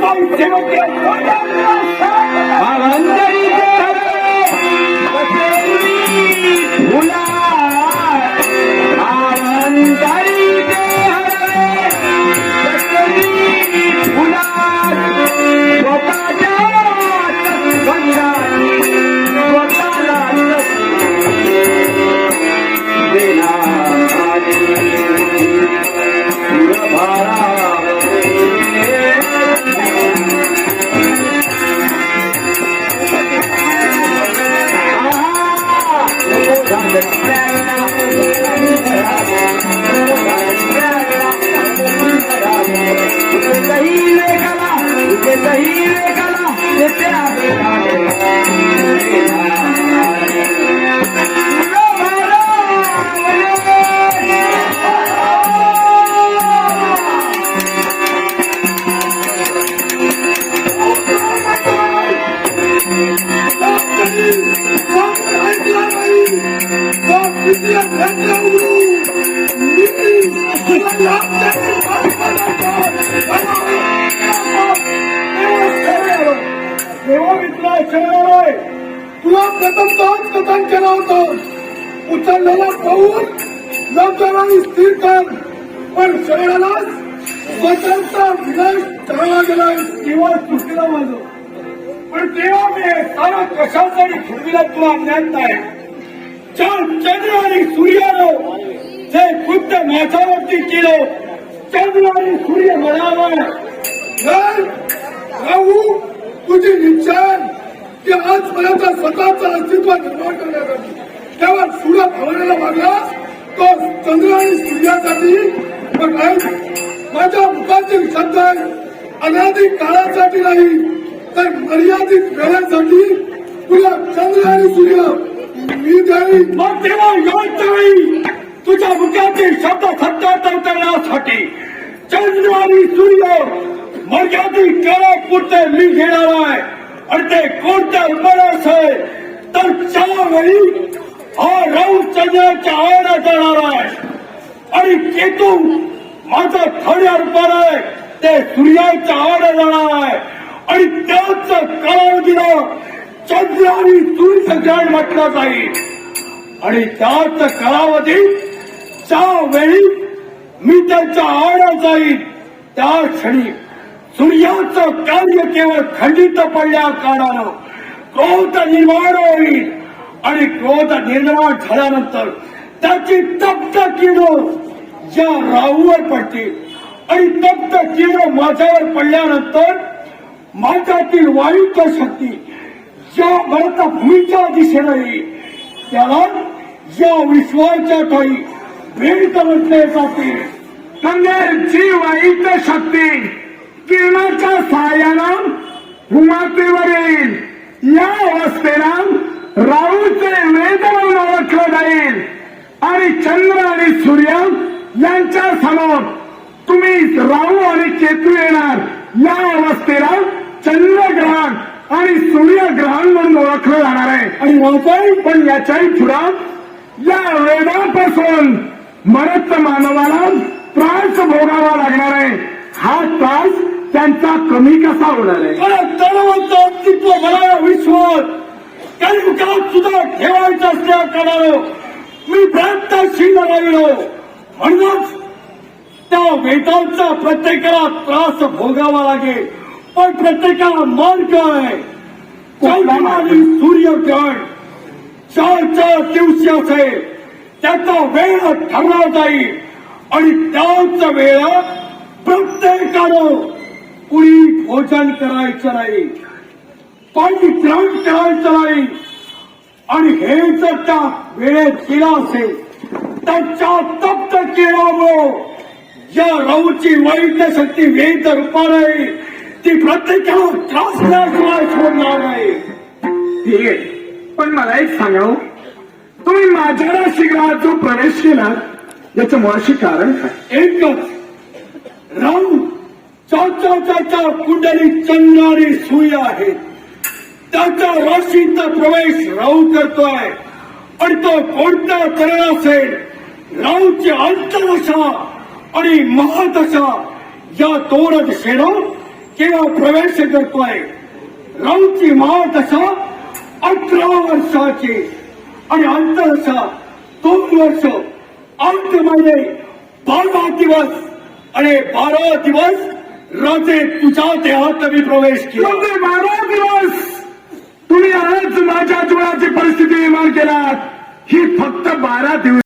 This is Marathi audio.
काही सेवक तुला प्रथम तोच कथन केलं होतं. उचललेला पाऊल लवकर आणि स्थिर कर, पण शरीराला स्वतःचा विनाश करावा गेला किंवा चुकीला माझं. पण तेव्हा मी सारा कशासाठी ठरविला तुला ज्ञात नाही. चंद्र आणि सूर्यानं जे कृत्य माझ्यावरती केलं, चंद्र आणि सूर्य म्हणावा राहू तुझी निश्चय की आज माझ्या स्वतःचं अस्तित्व निर्माण करण्यासाठी तेव्हा सूर्य भवानीला मागला तो चंद्र आणि सूर्यासाठी. माझ्या मुखातील शब्द अनाधिक काळासाठी नाही तर मर्यादित वेळेसाठी तुला चंद्र आणि सूर्य मी जाईल. मग तेव्हा योग्य वेळी तुझ्या मुखातील शब्द सत्यातर करण्यासाठी चंद्र आणि सूर्य मर्यादित काळापुरते मी घेणार आहे. आणि ते कोणत्या रूपात आहे तर त्यावेळी हा राहू चंद्राच्या आड जाणार आहे आणि केतू माझा खऱ्या रूपात आहे ते सूर्याच्या आड जाणार आहे. आणि त्याच कालावधीला चंद्र आणि सूर्य ग्रहण म्हटलं जाईल. आणि त्याच कालावधीत ज्यावेळी मी त्याच्या आड जाईल त्या क्षणी सूर्याचं कार्य केवळ खंडित पडल्या कारणानं क्रोध निर्माण होईल. आणि क्रोध निर्माण झाल्यानंतर त्याची तप्त किरण या राहूवर पडतील. आणि तप्त किरण माझ्यावर पडल्यानंतर माझ्यातील वाईट शक्ती या भरतभूमीच्या दिशेने येईल. त्याला या विश्वाच्या ठाई भेट म्हटले जाते. कन्याची वाईट शक्ती किरणाच्या सहाय्यानं भूमातेवर येईल. या अवस्थेला राहूचे वेद म्हणून ओळखलं जाईल. आणि चंद्र आणि सूर्य यांच्या समोर तुम्ही राहू आणि केतू येणार. या अवस्थेला चंद्रग्रहण आणि सूर्यग्रहण म्हणून ओळखलं जाणार आहे. आणि वाचाई पण याच्याही पुढं या वेदापासून मरत मानवाला त्रास भोगावा लागणार आहे. हा त्रास त्यांचा कमी कसा होणार आहे. तळवंत अस्तित्व मला विश्वास काही मुखात सुद्धा ठेवायचं असल्या कारणानं मी प्रयत्नशील राहिलो. म्हणूनच त्या वेदांचा प्रत्येकाला त्रास भोगावा लागेल. पण प्रत्येकाला मार्ग आहे. चंद्र आणि सूर्यग्रहण 4 दिवशी असेल त्याचा वेळ ठरला जाईल. आणि त्याच वेळा प्रत्येकानं कुणी भोजन करायचं नाही, पाणी ग्रहण करायचं नाही. आणि हे जर त्या वेळेत केला असेल त्याच्या तप्त केल्यामुळं या राहूची वाईट शक्ती वेद रूपाने ती प्रत्येकाला त्रासल्याशिवाय सोडणार नाही. ठीक आहे, पण मला एक सांगा, तुम्ही माझ्या राशीगृहात जो प्रवेश केला याचं मुळाशी कारण काय? एकच राहू चाचा कुंडली चंद्र आणि सूर्य आहेत. त्याच्या राशीचा प्रवेश राहू करतोय. आणि तो कोणता करण असेल, राहूची अंतदशा आणि महादशा या दोन दिशेनं केव्हा प्रवेश करतोय राऊची माळ तसा 18 वर्षाची आणि अंतर असा 2 वर्ष 8 महिने 12 दिवस आणि 12 दिवस राजे तुझ्या देहात मी प्रवेश केला. 12 दिवस तुम्ही आज माझ्या जीवनाची परिस्थिती निर्माण केलात. ही फक्त 12 दिवस